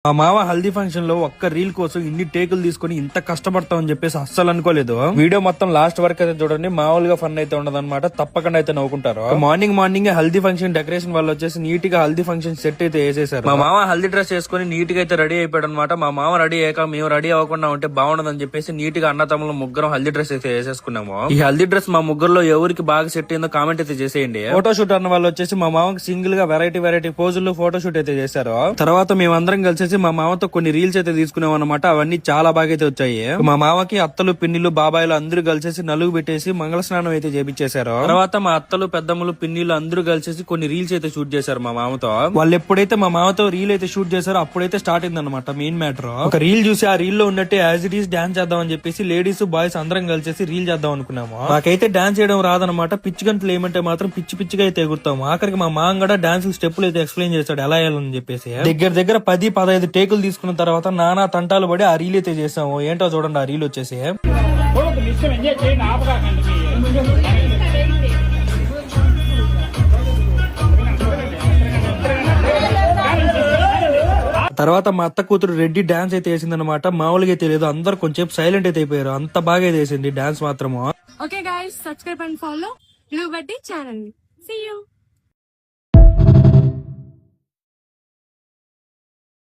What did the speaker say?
మా మామ హల్దీ ఫంక్షన్ లో ఒక్క రీల్ కోసం ఇన్ని టేకులు తీసుకుని ఇంత కష్టపడతాం అని చెప్పేసి అస్సలు అనుకోలేదు. వీడియో మొత్తం లాస్ట్ వరకు అయితే చూడండి, మామూలుగా ఫన్ అయితే ఉండదన్నమాట. తప్పకుండా అయితే నవ్వుకుంటారు. మార్నింగ్ హల్దీ ఫంక్షన్ డెకరేషన్ వాళ్ళు వచ్చేసి నీట్ గా హల్దీ ఫంక్షన్ సెట్ అయితే వేసేసారు. మా మామ హల్దీ డ్రెస్ వేసుకుని నీట్ గా అయితే రెడీ అయిపోయాడు అనమాట. మా మామ రెడీ అయ్యాక మేము రెడీ అవ్వకుండా ఉంటే బాగుండదని చెప్పేసి నీట్ గా అన్నతమ్ములు ముగ్గురం హల్దీ డ్రెస్ అయితే వేసేసుకున్నాము. ఈ హల్దీ డ్రెస్ మా ముగ్గురులో ఎవరికి బాగా సెట్ అయిందో కామెంట్ అయితే చేసేయండి. ఫోటోషూట్ అన్న వాళ్ళు వచ్చేసి మా మామకి సింగిల్ గా వెరైటీ పోజుల్లో ఫోటోషూట్ అయితే చేశారు. తర్వాత మేమందరం కలిసి మా మామతో కొన్ని రీల్స్ అయితే తీసుకున్నాం అనమాట. అవన్నీ చాలా బాగా అయితే వచ్చాయి. మా మామకి అత్తలు పిన్నిలు బాబాయిలు అందరూ కలిసేసి నలుగు పెట్టేసి మంగళ స్నానం అయితే చేపించేశారు. తర్వాత మా అత్తలు పెద్దమ్మలు పిన్నిలు అందరూ కలిసేసి కొన్ని రీల్స్ అయితే షూట్ చేశారు మా మామతో. వాళ్ళు ఎప్పుడైతే మా మామతో రీల్ అయితే షూట్ చేశారో అప్పుడైతే స్టార్ట్ అయింది అనమాట మెయిన్ మ్యాటర్. ఒక రీల్ చూసి ఆ రీల్ లో ఉన్నట్టే యాజ్ ఇట్ ఈస్ డాన్స్ చేద్దాం అని చెప్పేసి లేడీస్ బాయ్స్ అందరం కలిసేసి రీల్ చేద్దాం అనుకున్నాము. నాకైతే డాన్స్ చేయడం రాదనమాట. పిచ్చి గంటలు ఏమంటే మాత్రం పిచ్చిగా అయితే ఎగురుతాము. ఆఖరికి మా మామ కూడా డాన్స్ స్టెప్పులు అయితే ఎక్స్ప్లెయిన్ చేస్తాడు ఎలా వేయాలని చెప్పేసి. దగ్గర 10-15 టేకులు తీసుకున్న తర్వాత నానా తంటాలు పడి ఆ రీల్ అయితే చేసాము. ఏంటో చూడండి ఆ రీల్ వచ్చేసి. తర్వాత మా అత్త కూతురు రెడ్డి డాన్స్ అయితే వేసిందనమాట. మామూలుగా అయితే లేదు, అందరు కొంచెం సైలెంట్ అయితే అయిపోయారు. అంత బాగా అయితే వేసింది డాన్స్ మాత్రము. Okay guys, subscribe and follow లుబట్టి ఛానల్. See you.